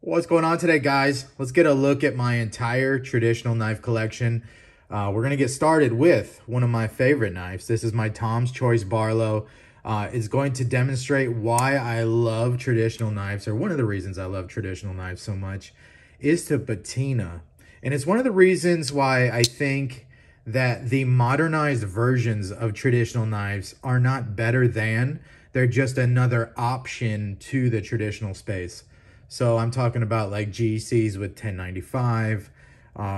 What's going on today, guys? Let's get a look at my entire traditional knife collection. We're going to get started with one of my favorite knives. This is my Tom's Choice Barlow. It's going to demonstrate why I love traditional knives, or one of the reasons I love traditional knives so much is to patina. And it's one of the reasons why I think that the modernized versions of traditional knives are not better than, they're just another option to the traditional space. So I'm talking about like GECs with 1095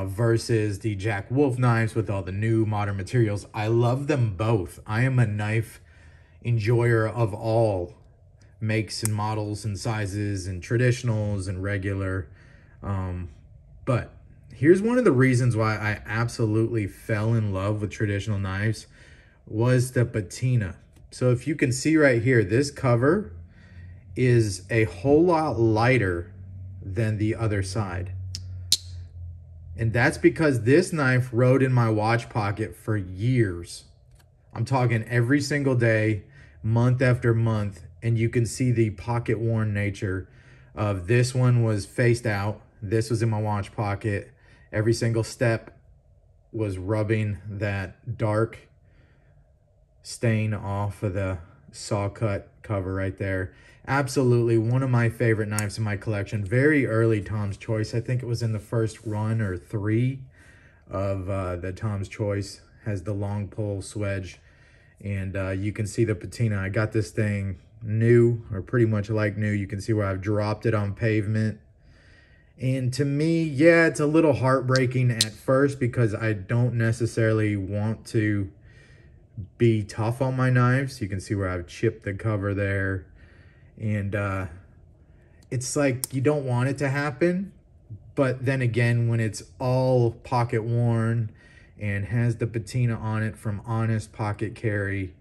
versus the Jack Wolf knives with all the new modern materials. I love them both. I am a knife enjoyer of all makes and models and sizes and traditionals and regular. But here's one of the reasons why I absolutely fell in love with traditional knives was the patina. So if you can see right here, this cover is a whole lot lighter than the other side. And that's because this knife rode in my watch pocket for years. I'm talking every single day, month after month, and you can see the pocket worn nature of this one was faced out. This was in my watch pocket. Every single step was rubbing that dark stain off of the saw cut cover right there. Absolutely one of my favorite knives in my collection. Very early Tom's Choice. I think it was in the first run or three of the Tom's Choice. Has the long pole swedge, and you can see the patina. I got this thing new, or pretty much like new. You can see where I've dropped it on pavement. And to me, yeah, it's a little heartbreaking at first because I don't necessarily want to be tough on my knives. You can see where I've chipped the cover there. And it's like you don't want it to happen. But then again, when it's all pocket worn and has the patina on it from honest pocket carry,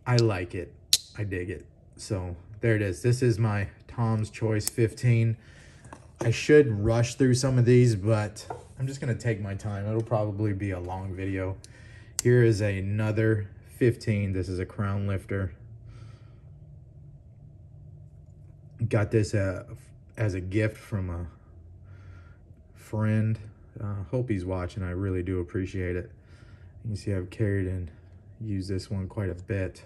I like it. I dig it. So there it is. This is my Tom's Choice 15. I should rush through some of these, but I'm just going to take my time. It'll probably be a long video. Here is another 15. This is a crown lifter. Got this as a gift from a friend. Hope he's watching. I really do appreciate it. You can see I've carried and used this one quite a bit.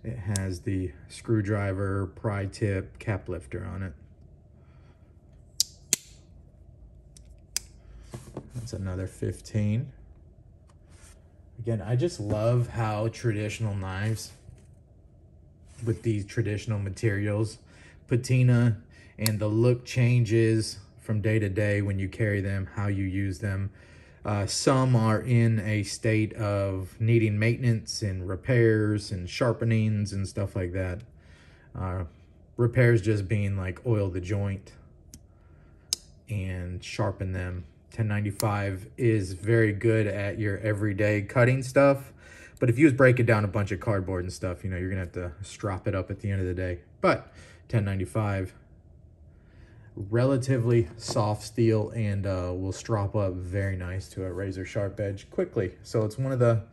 It has the screwdriver, pry tip, cap lifter on it. That's another 15. Again, I just love how traditional knives with these traditional materials, patina, and the look changes from day to day when you carry them, how you use them. Some are in a state of needing maintenance and repairs and sharpenings and stuff like that. Repairs just being like oil the joint and sharpen them. 1095 is very good at your everyday cutting stuff. But if you just break it down a bunch of cardboard and stuff, you know, you're going to have to strop it up at the end of the day. But 1095, relatively soft steel, and will strop up very nice to a razor sharp edge quickly. So it's one of the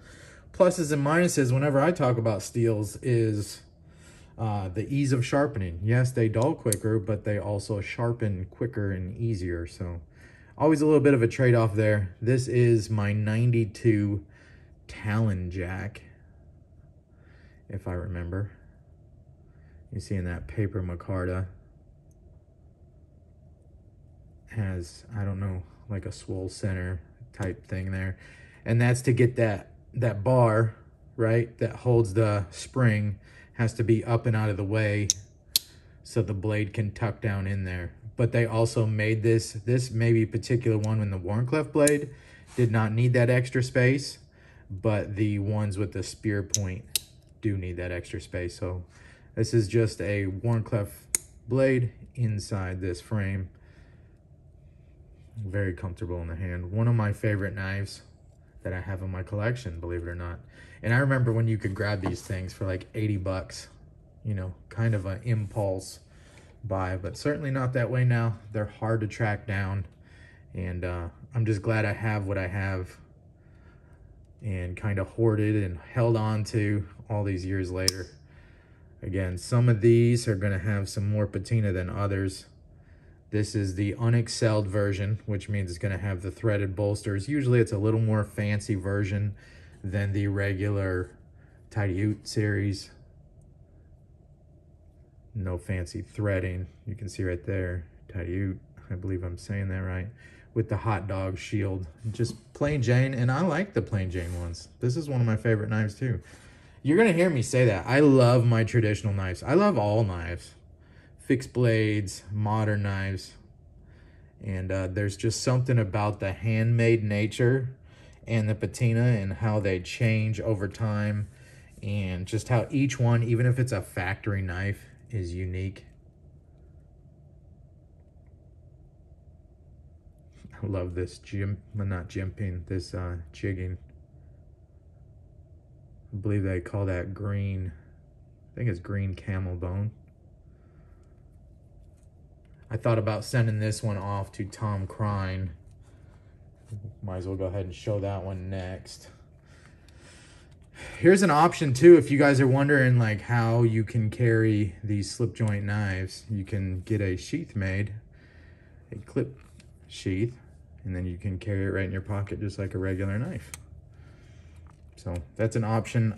pluses and minuses whenever I talk about steels is the ease of sharpening. Yes, they dull quicker, but they also sharpen quicker and easier. So always a little bit of a trade-off there. This is my 92 Talon Jack, if I remember. You see in that paper micarta has, I don't know, like a swole center type thing there, and that's to get that bar right that holds the spring has to be up and out of the way so the blade can tuck down in there. But they also made this maybe particular one when the Wharncliffe blade did not need that extra space, but the ones with the spear point do need that extra space. So this is just a Wharncliffe blade inside this frame. Very comfortable in the hand. One of my favorite knives that I have in my collection, believe it or not. And I remember when you could grab these things for like 80 bucks, you know, kind of an impulse buy, but certainly not that way now. They're hard to track down, and I'm just glad I have what I have and kind of hoarded and held on to all these years later. Again, some of these are gonna have some more patina than others. This is the unexcelled version, which means it's gonna have the threaded bolsters. Usually it's a little more fancy version than the regular Tidy Ute series. No fancy threading. You can see right there, Tidy Ute, I believe I'm saying that right, with the hot dog shield. Just plain Jane, and I like the plain Jane ones. This is one of my favorite knives too. You're gonna hear me say that. I love my traditional knives. I love all knives. Fixed blades, modern knives. And there's just something about the handmade nature and the patina and how they change over time. And just how each one, even if it's a factory knife, is unique. I love this this jigging. I believe they call that green, I think it's green camel bone. I thought about sending this one off to Tom Crine. Might as well go ahead and show that one next. Here's an option too, if you guys are wondering like how you can carry these slip joint knives. You can get a sheath made, a clip sheath, and then you can carry it right in your pocket just like a regular knife. So that's an option.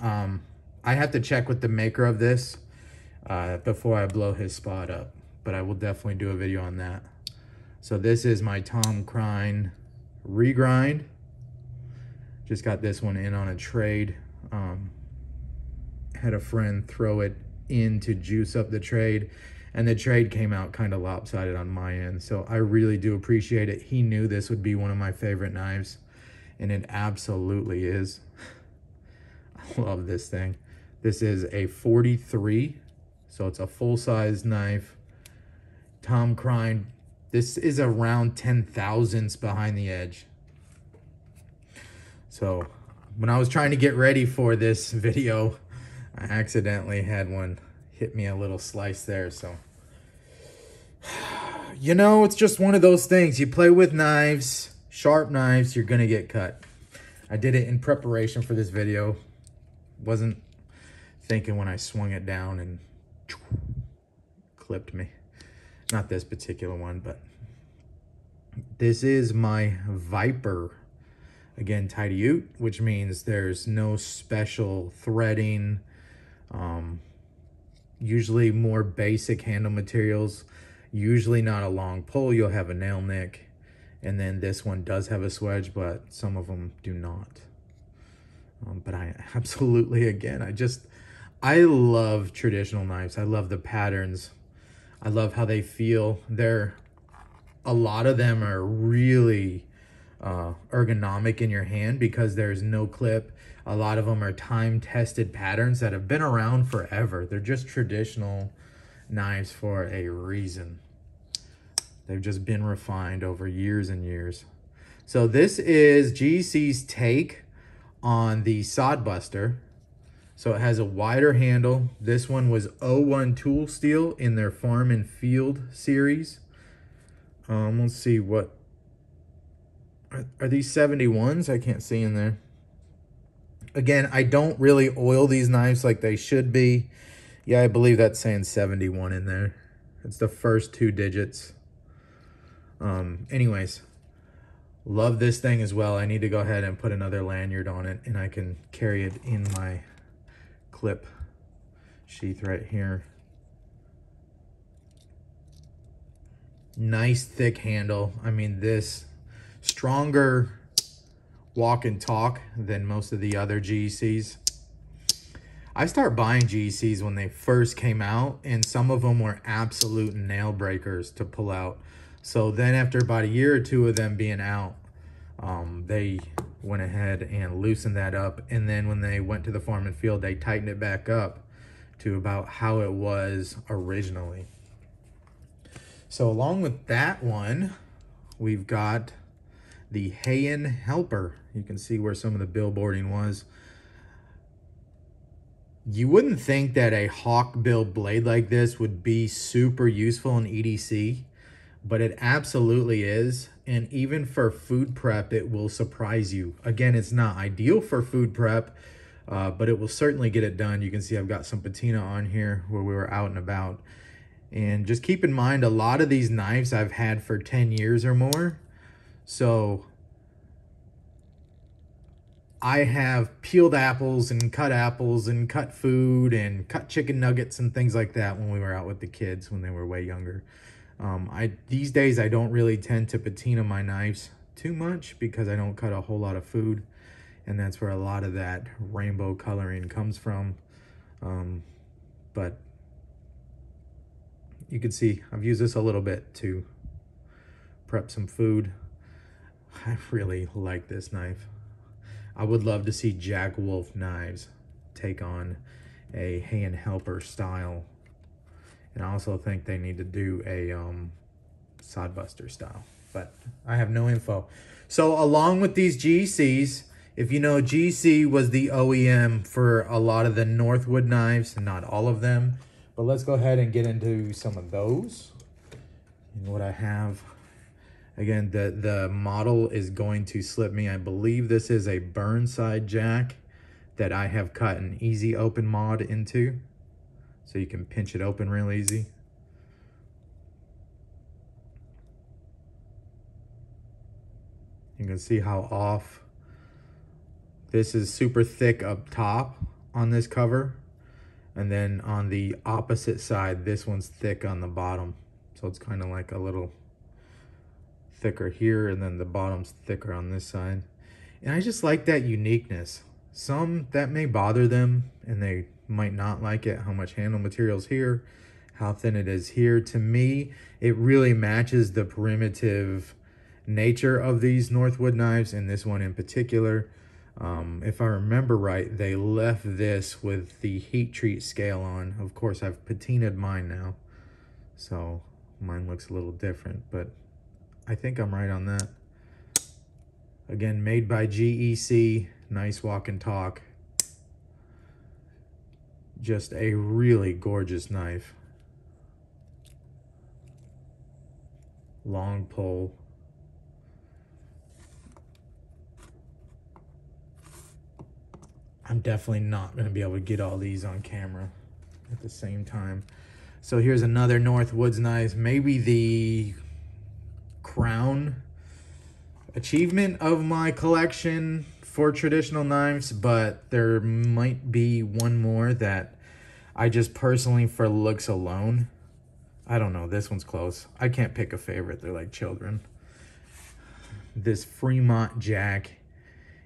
I have to check with the maker of this before I blow his spot up, but I will definitely do a video on that. So this is my Tom Crine regrind. Just got this one in on a trade. Had a friend throw it in to juice up the trade, and the trade came out kind of lopsided on my end. So I really do appreciate it. He knew this would be one of my favorite knives, and it absolutely is. I love this thing. This is a 43, so it's a full-size knife. Tom Crine, this is around 10 thousandths behind the edge. So when I was trying to get ready for this video, I accidentally had one hit me a little slice there. So, you know, it's just one of those things. You play with knives, sharp knives, you're gonna get cut. I did it in preparation for this video. Wasn't thinking when I swung it down and clipped me. Not this particular one, but this is my Viper. Again, Tidy Ute, which means there's no special threading. Usually more basic handle materials. Usually not a long pull. You'll have a nail nick. And then this one does have a swedge, but some of them do not. But I absolutely, again, I love traditional knives. I love the patterns. I love how they feel. A lot of them are really ergonomic in your hand because there's no clip. A lot of them are time-tested patterns that have been around forever. They're just traditional knives for a reason. They've just been refined over years and years. So this is GEC's take on the Sodbuster. So it has a wider handle. This one was 01 tool steel in their Farm and Field series. Let's see, what are these 71s? I can't see in there. Again, I don't really oil these knives like they should be. Yeah, I believe that's saying 71 in there. It's the first two digits. Anyways, love this thing as well. I need to go ahead and put another lanyard on it, and I can carry it in my clip sheath right here. Nice thick handle. I mean, this stronger walk and talk than most of the other GECs. I started buying GECs when they first came out, and some of them were absolute nail breakers to pull out. So then after about a year or two of them being out, they went ahead and loosened that up. And then when they went to the Farm and Field, they tightened it back up to about how it was originally. So along with that one, we've got the Hayen Helper. You can see where some of the billboarding was. You wouldn't think that a hawk bill blade like this would be super useful in EDC, but it absolutely is. And even for food prep, it will surprise you. Again, it's not ideal for food prep, but it will certainly get it done. You can see I've got some patina on here where we were out and about. And just keep in mind, a lot of these knives I've had for 10 years or more. So I have peeled apples and cut food and cut chicken nuggets and things like that when we were out with the kids when they were way younger. These days I don't really tend to patina my knives too much because I don't cut a whole lot of food, and that's where a lot of that rainbow coloring comes from. But you can see I've used this a little bit to prep some food. I really like this knife. I would love to see Jack Wolf Knives take on a hand helper style. And I also think they need to do a sodbuster style, but I have no info. So along with these GCs, if you know, GC was the OEM for a lot of the Northwood knives, not all of them. But let's go ahead and get into some of those. And what I have, again, the model is going to slip me. I believe this is a Burnside Jack that I have cut an easy open mod into. So you can pinch it open real easy. You can see how off. This is super thick up top on this cover. And then on the opposite side, this one's thick on the bottom. So it's kind of like a little thicker here, and then the bottom's thicker on this side. And I just like that uniqueness. Some that may bother them and they might not like it, how much handle material's here, how thin it is here. To me, it really matches the primitive nature of these Northwood knives, and this one in particular. If I remember right, they left this with the heat treat scale on. Of course, I've patinaed mine now, so mine looks a little different, but I think I'm right on that. Again, made by GEC, nice walk and talk. Just a really gorgeous knife. Long pull. I'm definitely not going to be able to get all these on camera at the same time. So here's another Northwoods knife, maybe the crown achievement of my collection for traditional knives, but there might be one more that I just personally, for looks alone, I don't know, this one's close. I can't pick a favorite, they're like children. This Fremont Jack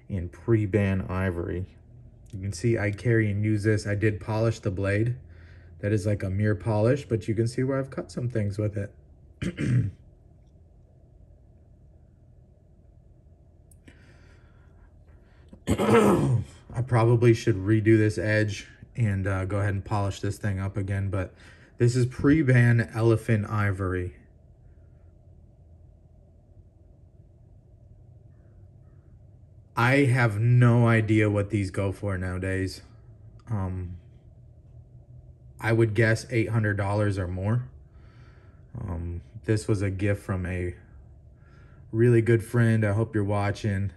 in pre-ban ivory. You can see I carry and use this. I did polish the blade. That is like a mirror polish, but you can see where I've cut some things with it. I probably should redo this edge and go ahead and polish this thing up again, but this is pre-ban elephant ivory. I have no idea what these go for nowadays. I would guess $800 or more. This was a gift from a really good friend. I hope you're watching.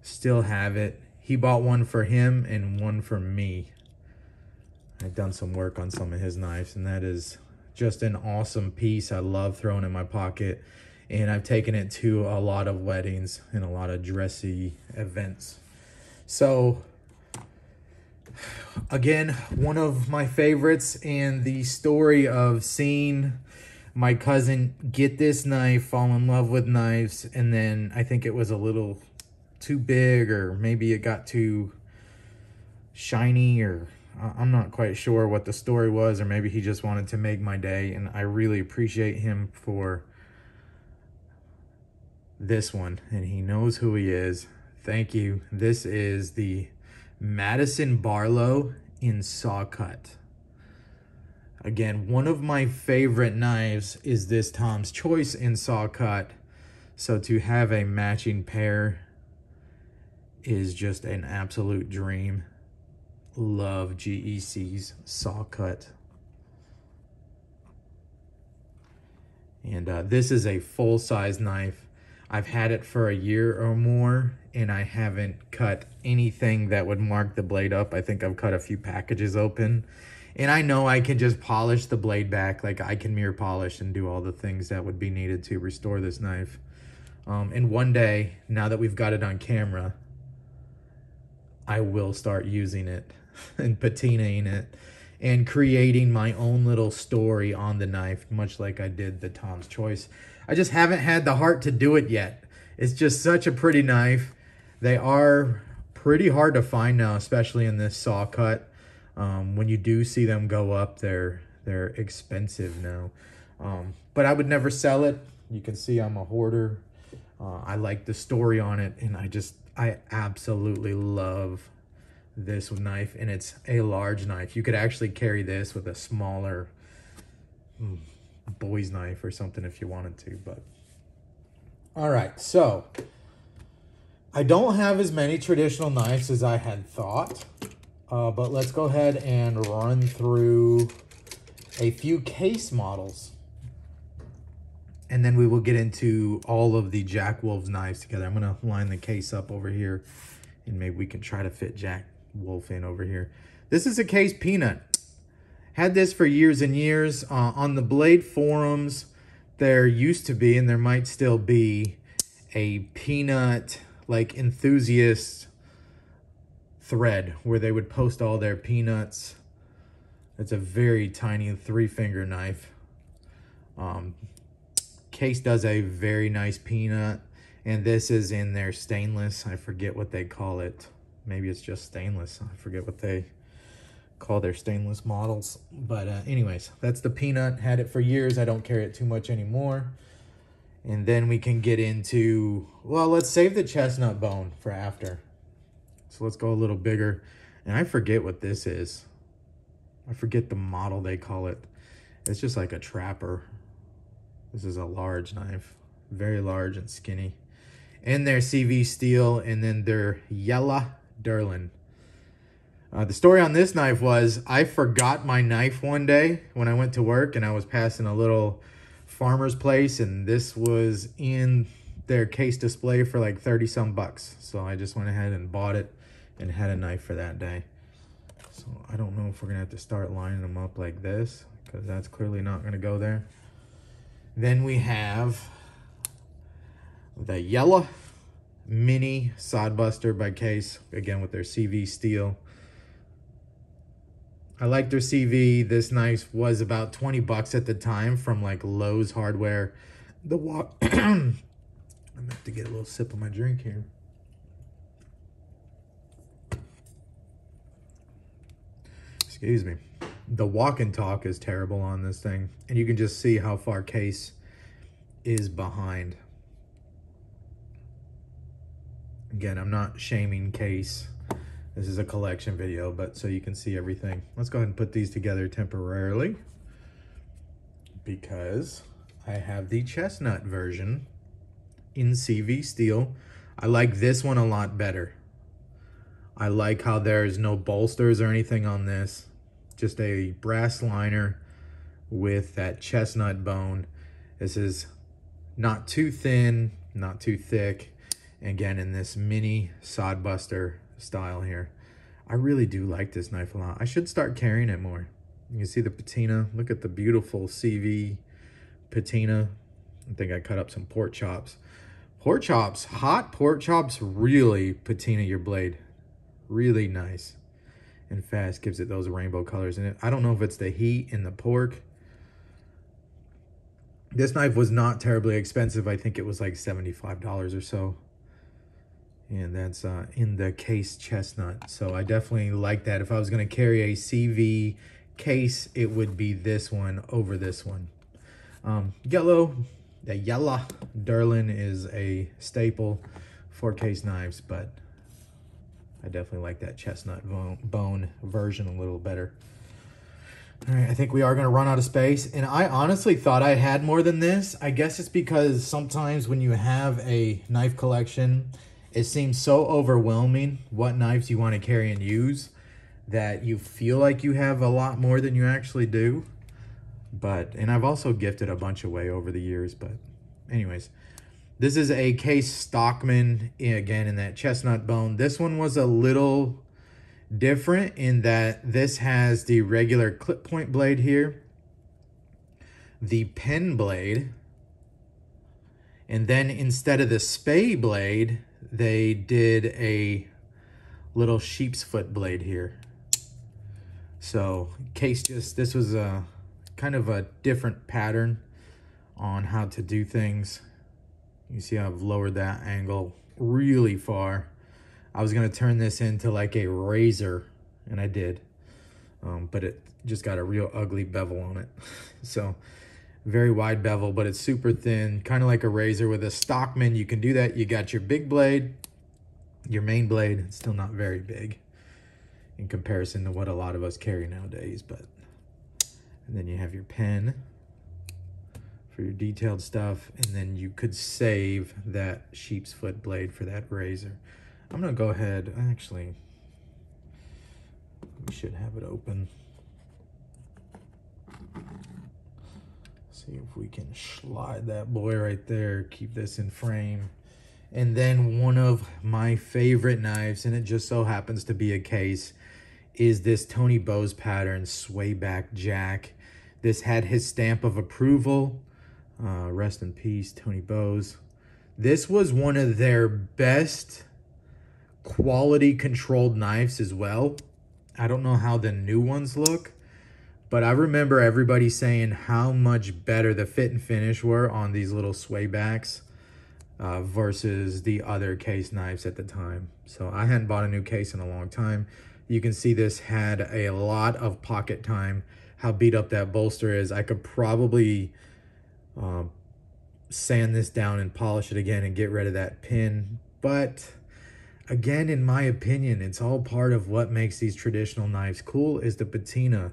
Still have it. He bought one for him and one for me. I've done some work on some of his knives, and that is just an awesome piece. I love throwing in my pocket. And I've taken it to a lot of weddings and a lot of dressy events. So, again, one of my favorites, and the story of seeing my cousin get this knife, fall in love with knives, and then I think it was a little too big, or maybe it got too shiny, or I'm not quite sure what the story was, or maybe he just wanted to make my day, and I really appreciate him for this one, and he knows who he is. Thank you. This is the Madison Barlow in saw cut. Again, one of my favorite knives is this Tom's Choice in saw cut. So to have a matching pair is just an absolute dream. Love GEC's saw cut. And this is a full-size knife. I've had it for a year or more, and I haven't cut anything that would mark the blade up. I think I've cut a few packages open, and I know I can just polish the blade back. Like, I can mirror polish and do all the things that would be needed to restore this knife. And one day, now that we've got it on camera, I will start using it and patinaing it and creating my own little story on the knife, much like I did the Tom's Choice. I just haven't had the heart to do it yet. It's just such a pretty knife. They are pretty hard to find now, especially in this saw cut. When you do see them go up, they're expensive now. But I would never sell it. You can see I'm a hoarder. I like the story on it, and I absolutely love this knife, and it's a large knife. You could actually carry this with a smaller boy's knife or something if you wanted to. But all right, so I don't have as many traditional knives as I had thought, but let's go ahead and run through a few case models, and then we will get into all of the Jack Wolf's knives together. I'm gonna line the case up over here, and maybe we can try to fit Jack Wolf in over here. This is a case Peanut. Had this for years and years. On the Blade forums, there used to be, and there might still be, a Peanut like enthusiast thread where they would post all their peanuts. It's a very tiny 3-finger knife. Case does a very nice Peanut, and this is in their stainless. I forget what they call it. Maybe it's just stainless. I forget what they call their stainless models. But anyways, that's the Peanut. Had it for years. I don't carry it too much anymore. And then we can get into, well, let's save the chestnut bone for after. So let's go a little bigger. And I forget what this is. I forget the model they call it. It's just like a trapper. This is a large knife. Very large and skinny. And their CV steel, and then their yellow Durlin. The story on this knife was I forgot my knife one day when I went to work, and I was passing a little farmer's place, and this was in their case display for like 30 some bucks. So I just went ahead and bought it and had a knife for that day. So I don't know if we're gonna have to start lining them up like this, because that's clearly not gonna go there. Then we have the yellow mini sodbuster by Case, again with their CV steel. I like their CV. This knife was about 20 bucks at the time from like Lowe's Hardware. I'm gonna have to get a little sip of my drink here. Excuse me. The walk and talk is terrible on this thing, and you can just see how far Case is behind. Again, I'm not shaming Case. This is a collection video, but so you can see everything. Let's go ahead and put these together temporarily, because I have the chestnut version in CV steel. I like this one a lot better. I like how there's no bolsters or anything on this. Just a brass liner with that chestnut bone. This is not too thin, not too thick. Again, in this mini sodbuster style here. I really do like this knife a lot. I should start carrying it more. You can see the patina. Look at the beautiful CV patina. I think I cut up some pork chops. Pork chops, hot pork chops really patina your blade. Really nice and fast. Gives it those rainbow colors in it. I don't know if it's the heat in the pork. This knife was not terribly expensive. I think it was like $75 or so. And that's in the Case chestnut. So I definitely like that. If I was going to carry a CV Case, it would be this one over this one. The yellow Durlin is a staple for Case knives, but I definitely like that chestnut bone version a little better. All right, I think we are going to run out of space. And I honestly thought I had more than this. I guess it's because sometimes when you have a knife collection, it seems so overwhelming what knives you want to carry and use that you feel like you have a lot more than you actually do. And I've also gifted a bunch away over the years, but anyways, This is a case Stockman, again, in that chestnut bone. This one was a little different in that this has the regular clip point blade here, the pen blade, and then instead of the spay blade, they did a little sheep's foot blade here. So case this was a kind of a different pattern on how to do things. You see I've lowered that angle really far. I was gonna turn this into like a razor, and I did, but it just got a real ugly bevel on it. So very wide bevel, but it's super thin, kind of like a razor. With a Stockman, you can do that. You got your big blade, your main blade. It's still not very big in comparison to what a lot of us carry nowadays, but, and then you have your pen for your detailed stuff, and then you could save that sheep's foot blade for that razor. I'm gonna go ahead, actually, we should have it open. See if we can slide that boy right there, keep this in frame. And then one of my favorite knives, and it just so happens to be a case, is this Tony Bowes pattern Swayback Jack. This had his stamp of approval. Rest in peace, Tony Bowes. This was one of their best quality controlled knives as well. I don't know how the new ones look, but I remember everybody saying how much better the fit and finish were on these little Swaybacks versus the other case knives at the time. So I hadn't bought a new case in a long time. You can see this had a lot of pocket time. How beat up that bolster is. I could probably sand this down and polish it again and get rid of that pin. But again, in my opinion, it's all part of what makes these traditional knives cool, is the patina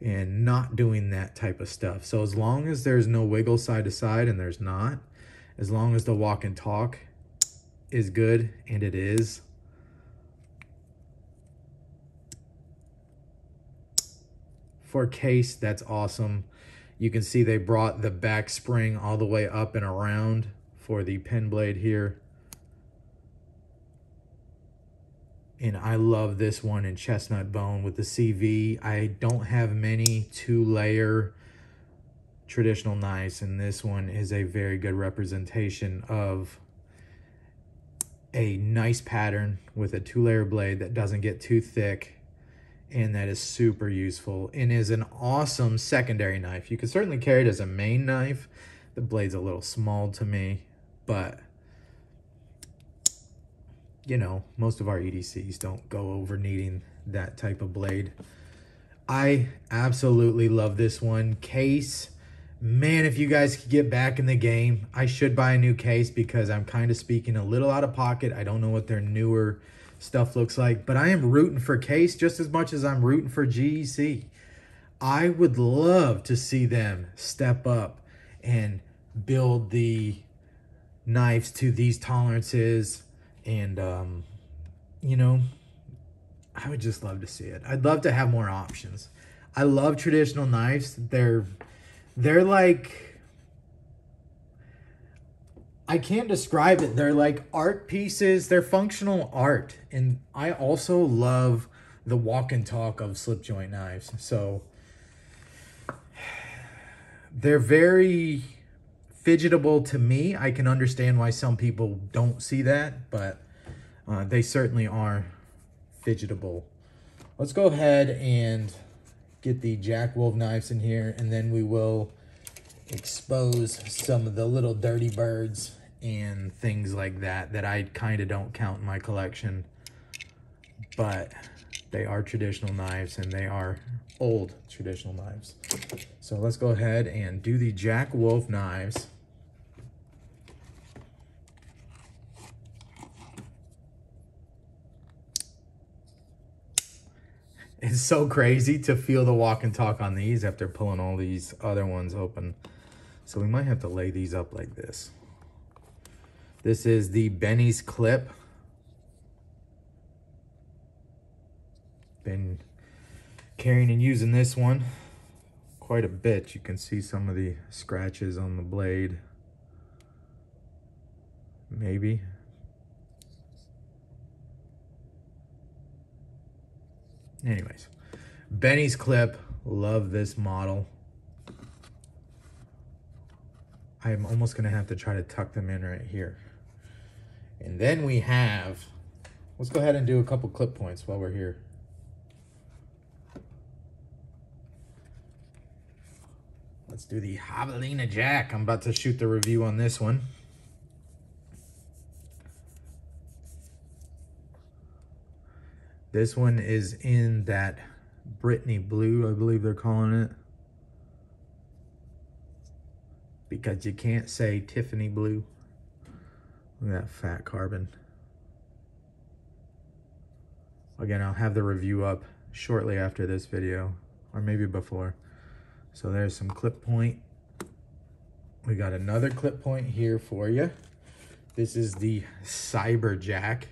and not doing that type of stuff. So as long as there's no wiggle side to side, and there's not, as long as the walk and talk is good, and it is, for a case, that's awesome. You can see they brought the back spring all the way up and around for the pen blade here. And I love this one in chestnut bone with the CV. I don't have many 2-layer traditional knives, and this one is a very good representation of a nice pattern with a 2-layer blade that doesn't get too thick, and that is super useful and is an awesome secondary knife. You can certainly carry it as a main knife. The blade's a little small to me, but you know, most of our EDCs don't go over needing that type of blade. I absolutely love this one. Case, man, if you guys could get back in the game, I should buy a new case because I'm kind of speaking a little out of pocket. I don't know what their newer stuff looks like, but I am rooting for Case just as much as I'm rooting for GEC. I would love to see them step up and build the knives to these tolerances, and you know, I would just love to see it. I'd love to have more options. I love traditional knives. They're like, I can't describe it. They're like art pieces. They're functional art. And I also love the walk and talk of slip joint knives. So they're very fidgetable to me. I can understand why some people don't see that, but they certainly are fidgetable. Let's go ahead and get the Jack Wolf knives in here, and then we will expose some of the little dirty birds and things like that that I kind of don't count in my collection, but they are traditional knives, and they are old traditional knives. So let's go ahead and do the Jack Wolf knives. It's so crazy to feel the walk and talk on these after pulling all these other ones open. So we might have to lay these up like this. This is the Benny's clip. Been carrying and using this one quite a bit. You can see some of the scratches on the blade. maybe. Anyways, Benny's clip, love this model. I'm almost gonna have to try to tuck them in right here. And then we have, let's go ahead and do a couple clip points while we're here. Let's do the Javelina Jack. I'm about to shoot the review on this one. This one is in that Brittany blue, I believe they're calling it. Because you can't say Tiffany blue. Look at that fat carbon. Again, I'll have the review up shortly after this video, or maybe before. So there's some clip point. We got another clip point here for you. This is the Cyber Jack.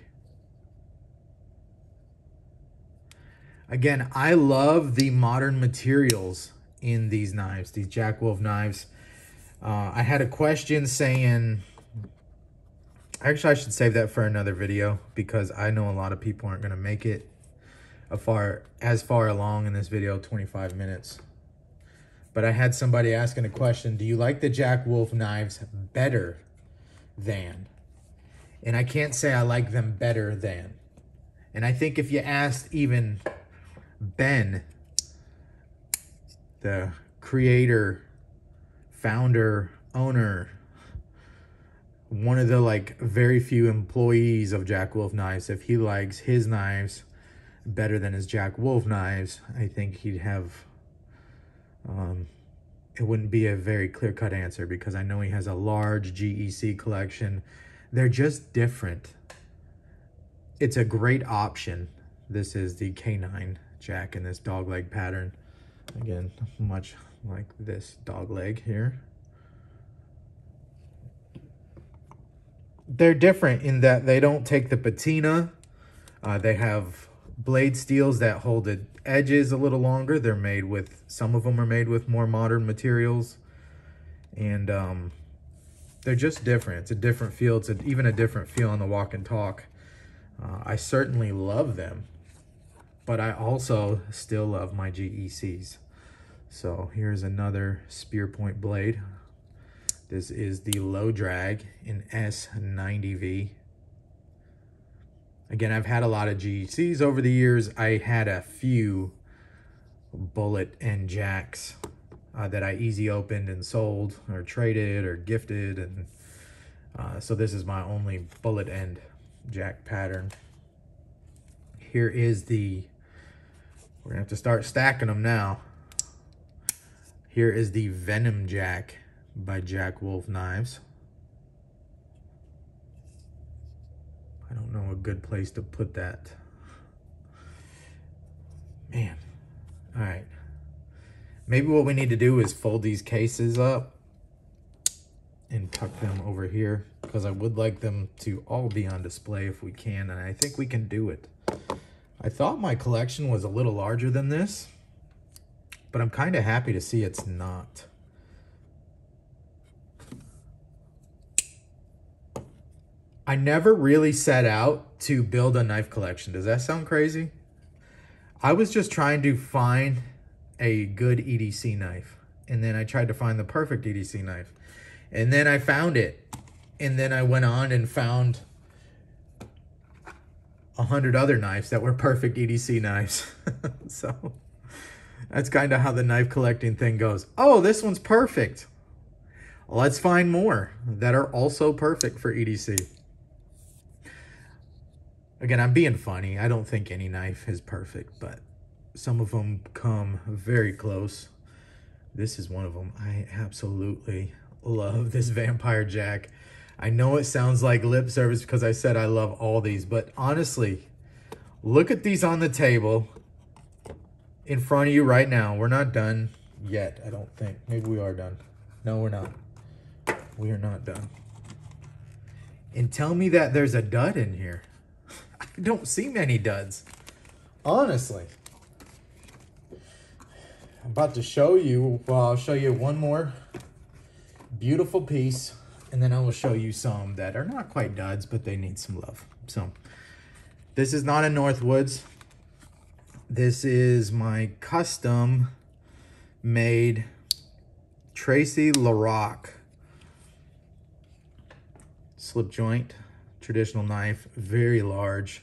Again, I love the modern materials in these knives, these Jack Wolf knives. I had a question saying, actually I should save that for another video because I know a lot of people aren't gonna make it as far along in this video, 25 minutes. But I had somebody asking a question, do you like the Jack Wolf knives better than? And I can't say I like them better than. And I think if you asked even Ben, the creator, founder, owner, one of the like very few employees of Jack Wolf Knives, if he likes his knives better than his Jack Wolf knives, I think he'd have, it wouldn't be a very clear-cut answer because I know he has a large GEC collection. They're just different. It's a great option. This is the K9 Jack in this dog leg pattern. Again, much like this dog leg here. They're different in that they don't take the patina. They have blade steels that hold the edges a little longer. They're made with, some of them are made with more modern materials. And they're just different. It's a different feel. It's even a different feel on the walk and talk. I certainly love them, but I also still love my GECs. So here's another spear point blade. This is the low drag in S90V. Again, I've had a lot of GECs over the years. I had a few bullet end jacks that I easy opened and sold or traded or gifted. And so this is my only bullet end jack pattern. Here is the, we're gonna have to start stacking them now. Here is the Venom Jack by Jack Wolf Knives. I don't know a good place to put that. Man, all right. Maybe what we need to do is fold these cases up and tuck them over here because I would like them to all be on display if we can, and I think we can do it. I thought my collection was a little larger than this, but I'm kind of happy to see it's not. I never really set out to build a knife collection. Does that sound crazy? I was just trying to find a good EDC knife. And then I tried to find the perfect EDC knife. And then I found it. And then I went on and found 100 other knives that were perfect EDC knives. So that's kind of how the knife collecting thing goes. Oh, this one's perfect. Let's find more that are also perfect for EDC. Again, I'm being funny. I don't think any knife is perfect, but some of them come very close. This is one of them. I absolutely love this Vampire Jack. I know it sounds like lip service because I said I love all these, but honestly, look at these on the table in front of you right now. We're not done yet, I don't think. Maybe we are done. No, we're not. We are not done. And tell me that there's a dud in here. I don't see many duds, honestly. I'm about to show you, well, I'll show you one more beautiful piece And then I will show you some that are not quite duds, but they need some love. So this is not a Northwoods. This is my custom made Tracy LaRock slip joint traditional knife. Very large,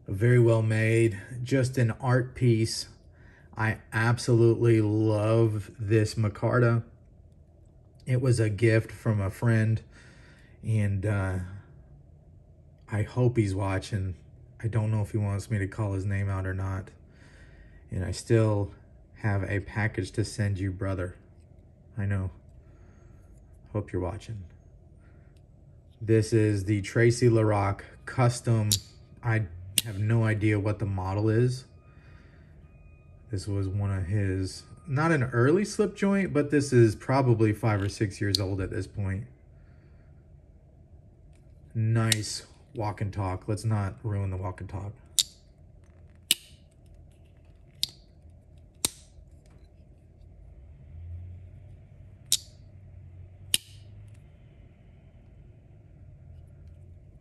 very well made, just an art piece. I absolutely love this micarta. It was a gift from a friend, and I hope he's watching. I don't know if he wants me to call his name out or not. And I still have a package to send you, brother. I know. Hope you're watching. This is the Tracy LaRock custom. I have no idea what the model is. This was one of his, not an early slip joint, but this is probably 5 or 6 years old at this point. Nice walk and talk. Let's not ruin the walk and talk.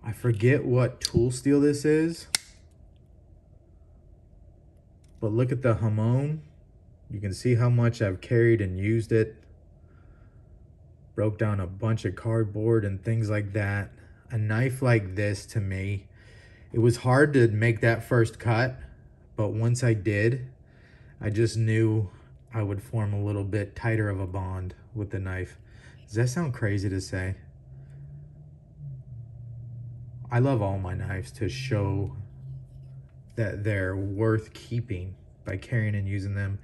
I forget what tool steel this is, but look at the hamon. You can see how much I've carried and used it. Broke down a bunch of cardboard and things like that. A knife like this, to me, it was hard to make that first cut, but once I did, I just knew I would form a little bit tighter of a bond with the knife. Does that sound crazy to say? I love all my knives to show that they're worth keeping by carrying and using them.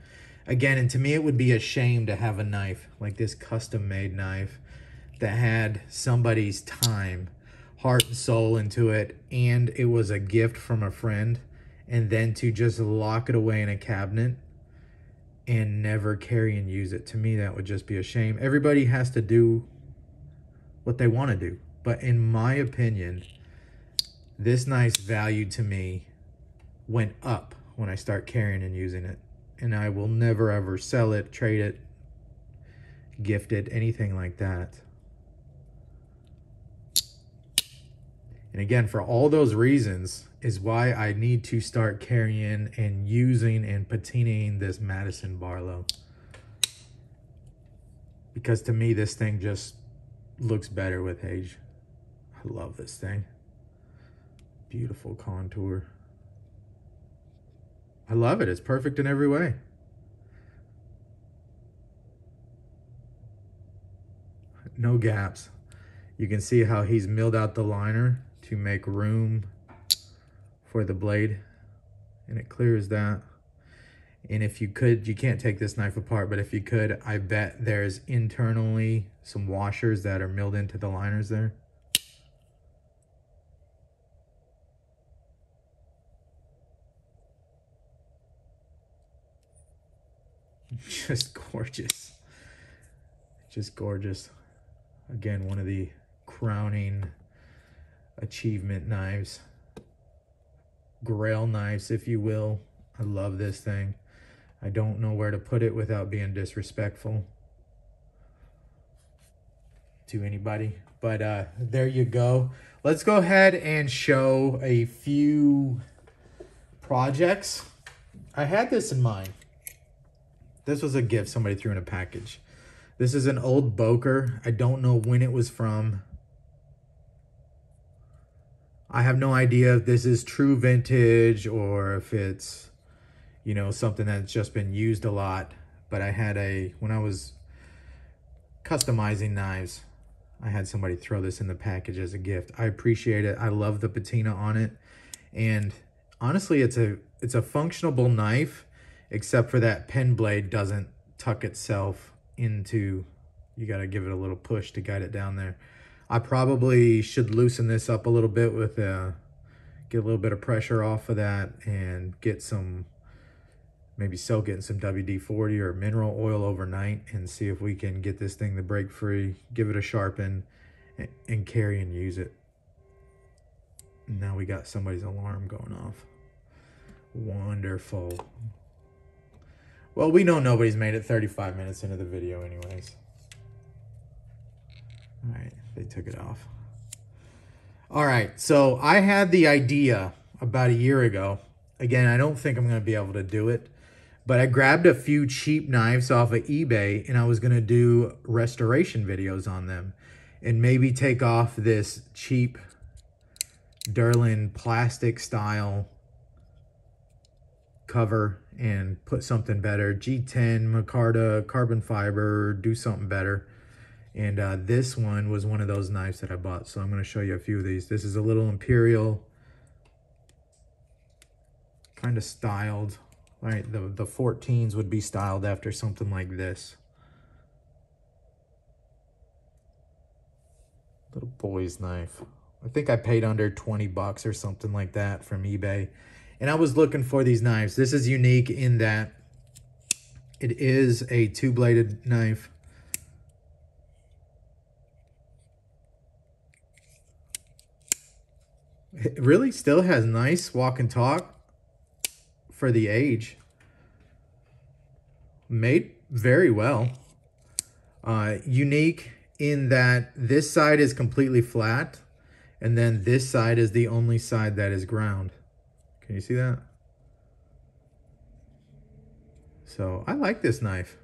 Again, and to me, it would be a shame to have a knife like this custom-made knife that had somebody's time, heart and soul into it, and it was a gift from a friend, and then to just lock it away in a cabinet and never carry and use it. To me, that would just be a shame. Everybody has to do what they want to do, but in my opinion, this knife's value to me went up when I start carrying and using it. And I will never ever sell it, trade it, gift it, anything like that. And again, for all those reasons is why I need to start carrying and using and patinaing this Madison Barlow. Because to me, this thing just looks better with age. I love this thing. Beautiful contour. I love it. It's perfect in every way. No gaps. You can see how he's milled out the liner to make room for the blade, and it clears that. And if you could, you can't take this knife apart, but if you could, I bet there's internally some washers that are milled into the liners there. Just gorgeous. Just gorgeous. Again, one of the crowning achievement knives. Grail knives, if you will. I love this thing. I don't know where to put it without being disrespectful to anybody. But there you go. Let's go ahead and show a few projects. I had this in mind. This was a gift somebody threw in a package. This is an old Boker. I don't know when it was from. I have no idea if this is true vintage or if it's, you know, something that's just been used a lot. But I had when I was customizing knives, I had somebody throw this in the package as a gift. I appreciate it. I love the patina on it. And honestly, it's a functional knife, except for that pen blade doesn't tuck itself into, you got to give it a little push to guide it down there. I probably should loosen this up a little bit with get a little bit of pressure off of that and get some, maybe soak it in some WD-40 or mineral oil overnight and see if we can get this thing to break free, give it a sharpen, and carry and use it. Now we got somebody's alarm going off. Wonderful. Well, we know nobody's made it 35 minutes into the video anyways. All right. They took it off. All right, so I had the idea about a year ago. Again, I don't think I'm going to be able to do it, but I grabbed a few cheap knives off of eBay and I was going to do restoration videos on them and maybe take off this cheap Derlin plastic style cover and put something better. G10, micarta, carbon fiber, do something better. And this one was one of those knives that I bought. So I'm going to show you a few of these. This is a little Imperial, kind of styled. Right, the 14s would be styled after something like this. Little boy's knife. I think I paid under 20 bucks or something like that from eBay. And I was looking for these knives. This is unique in that it is a two-bladed knife. It really still has nice walk and talk for the age. Made very well. Unique in that this side is completely flat and then this side is the only side that is ground. Can you see that? So I like this knife.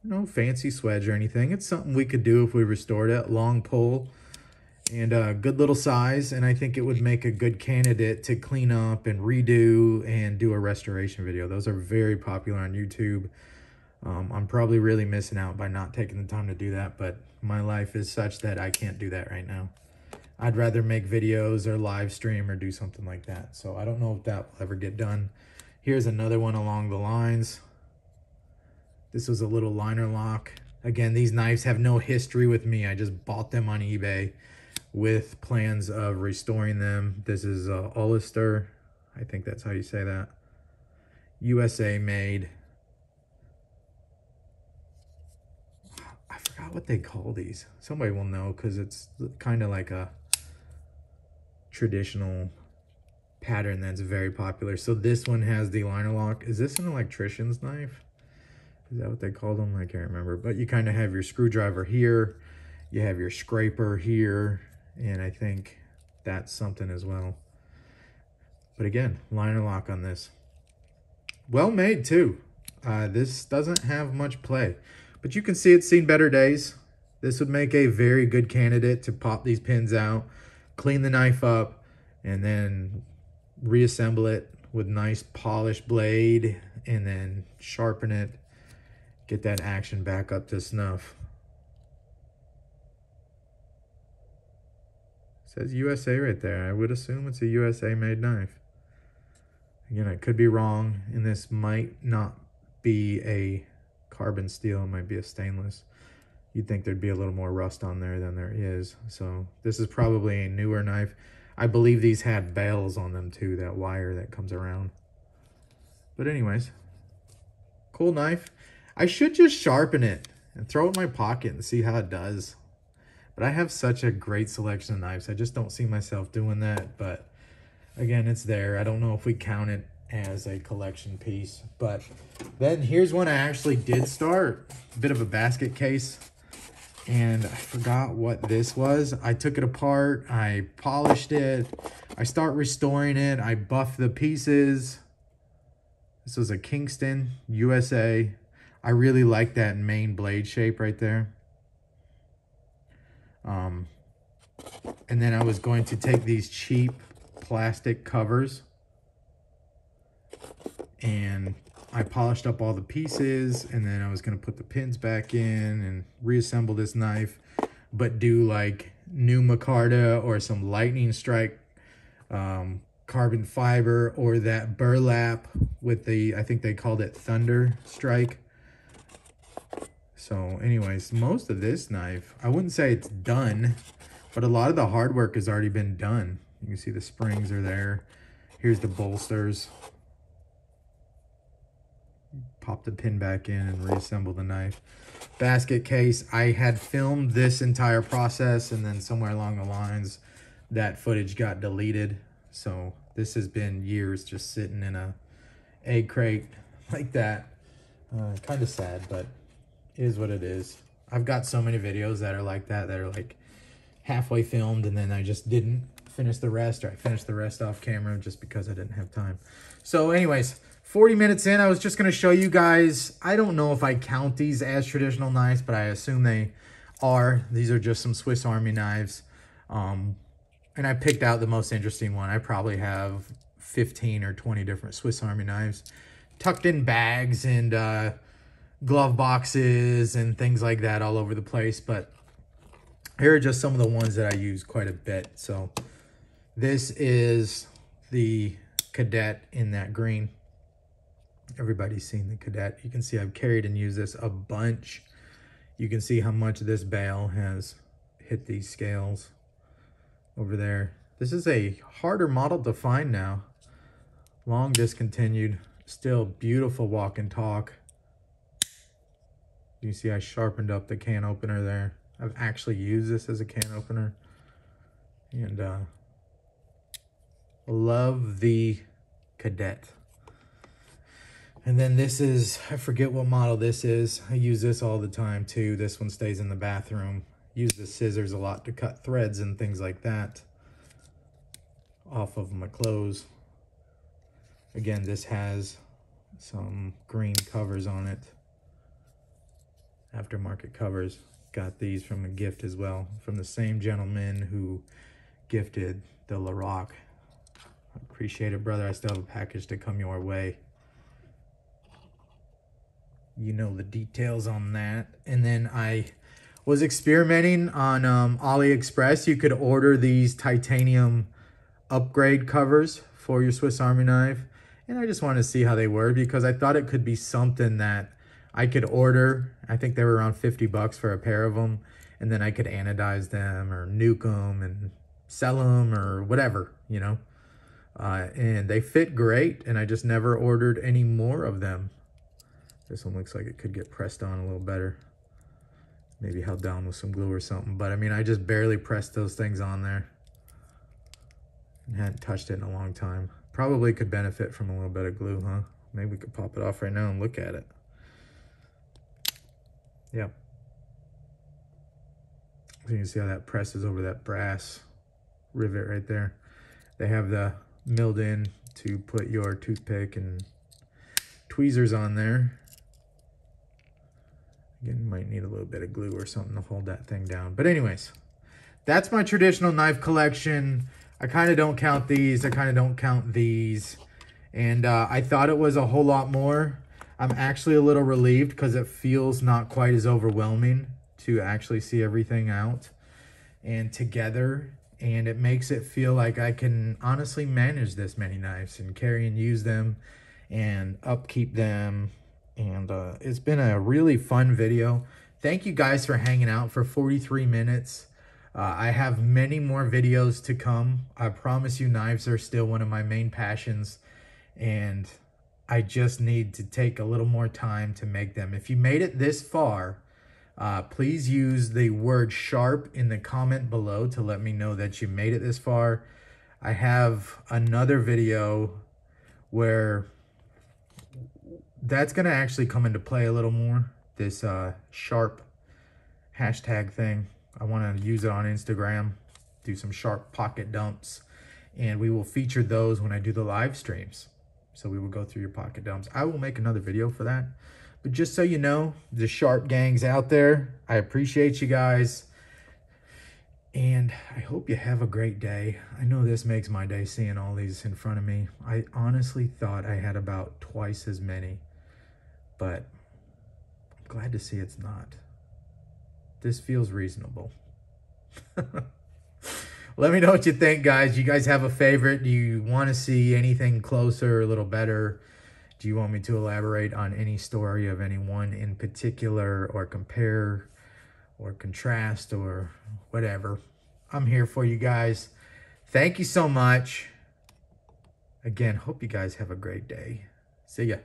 No fancy swedge or anything. It's something we could do if we restored it. Long pull and a good little size, and I think it would make a good candidate to clean up and redo and do a restoration video. Those are very popular on YouTube. I'm probably really missing out by not taking the time to do that, but my life is such that I can't do that right now. I'd rather make videos or live stream or do something like that. So I don't know if that will ever get done. Here's another one along the lines. This was a little liner lock. Again, these knives have no history with me. I just bought them on eBay with plans of restoring them. This is Ulster. I think that's how you say that. USA made. I forgot what they call these. Somebody will know because it's kind of like a traditional pattern that's very popular. So this one has the liner lock. Is this an electrician's knife? Is that what they call them? I can't remember. But you kind of have your screwdriver here. You have your scraper here. And I think that's something as well. But again, liner lock on this. Well made too. This doesn't have much play. But you can see it's seen better days. This would make a very good candidate to pop these pins out, clean the knife up, and then reassemble it with nice polished blade, and then sharpen it, get that action back up to snuff. It says USA right there. I would assume it's a USA made knife. Again, I could be wrong, and this might not be a carbon steel. It might be a stainless. You'd think there'd be a little more rust on there than there is. So this is probably a newer knife. I believe these had bells on them too, that wire that comes around. But anyways, cool knife. I should just sharpen it and throw it in my pocket and see how it does. But I have such a great selection of knives. I just don't see myself doing that. But again, it's there. I don't know if we count it as a collection piece. But then here's one I actually did start. A bit of a basket case. And I forgot what this was. I took it apart. I polished it. I start restoring it. I buffed the pieces. This was a Kingston, USA. I really like that main blade shape right there. And then I was going to take these cheap plastic covers and I polished up all the pieces, and then I was going to put the pins back in and reassemble this knife, but do like new micarta or some lightning strike carbon fiber, or that burlap with the, I think they called it thunder strike. So anyways, most of this knife, I wouldn't say it's done, but a lot of the hard work has already been done. You can see the springs are there. Here's the bolsters. Pop the pin back in and reassemble the knife. Basket case, I had filmed this entire process, and then somewhere along the lines that footage got deleted. So this has been years just sitting in a egg crate like that. Kind of sad, but it is what it is. I've got so many videos that are like that, that are like halfway filmed, and then I just didn't finish the rest, or I finished the rest off camera just because I didn't have time. So anyways, 40 minutes in, I was just going to show you guys. I don't know if I count these as traditional knives, but I assume they are. These are just some Swiss Army knives. And I picked out the most interesting one. I probably have 15 or 20 different Swiss Army knives tucked in bags and glove boxes and things like that all over the place. But here are just some of the ones that I use quite a bit. So this is the Cadet in that green. Everybody's seen the Cadet. You can see I've carried and used this a bunch. You can see how much this bale has hit these scales over there. This is a harder model to find now. Long discontinued, still beautiful walk and talk. You see I sharpened up the can opener there. I've actually used this as a can opener. And love the Cadet. And then this is, I forget what model this is. I use this all the time too. This one stays in the bathroom. Use the scissors a lot to cut threads and things like that off of my clothes. Again, this has some green covers on it. Aftermarket covers. Got these from a gift as well, from the same gentleman who gifted the Laroque. Appreciate it, brother. I still have a package to come your way. You know the details on that. And then I was experimenting on AliExpress. You could order these titanium upgrade covers for your Swiss Army knife. And I just wanted to see how they were, because I thought it could be something that I could order. I think they were around 50 bucks for a pair of them. And then I could anodize them or nuke them and sell them or whatever, you know. And they fit great, and I just never ordered any more of them. This one looks like it could get pressed on a little better. Maybe held down with some glue or something. But I mean, I just barely pressed those things on there. And hadn't touched it in a long time. Probably could benefit from a little bit of glue, huh? Maybe we could pop it off right now and look at it. Yep. So you can see how that presses over that brass rivet right there. They have the milled in to put your toothpick and tweezers on there. Again, you might need a little bit of glue or something to hold that thing down. But anyways, that's my traditional knife collection. I kind of don't count these. I kind of don't count these. And I thought it was a whole lot more. I'm actually a little relieved because it feels not quite as overwhelming to actually see everything out and together. And it makes it feel like I can honestly manage this many knives and carry and use them and upkeep them. And it's been a really fun video. Thank you guys for hanging out for 43 minutes. I have many more videos to come. I promise you, knives are still one of my main passions, and I just need to take a little more time to make them. If you made it this far, please use the word sharp in the comment below to let me know that you made it this far. I have another video where that's going to actually come into play a little more, this sharp hashtag thing. I want to use it on Instagram, do some sharp pocket dumps, and we will feature those when I do the live streams. So we will go through your pocket dumps. I will make another video for that. But just so you know, the sharp gang's out there. I appreciate you guys. And I hope you have a great day. I know this makes my day seeing all these in front of me. I honestly thought I had about twice as many, but I'm glad to see it's not. This feels reasonable. Let me know what you think, guys. You guys have a favorite? Do you want to see anything closer, a little better? Do you want me to elaborate on any story of anyone in particular, or compare or contrast or whatever? I'm here for you guys. Thank you so much. Again, hope you guys have a great day. See ya.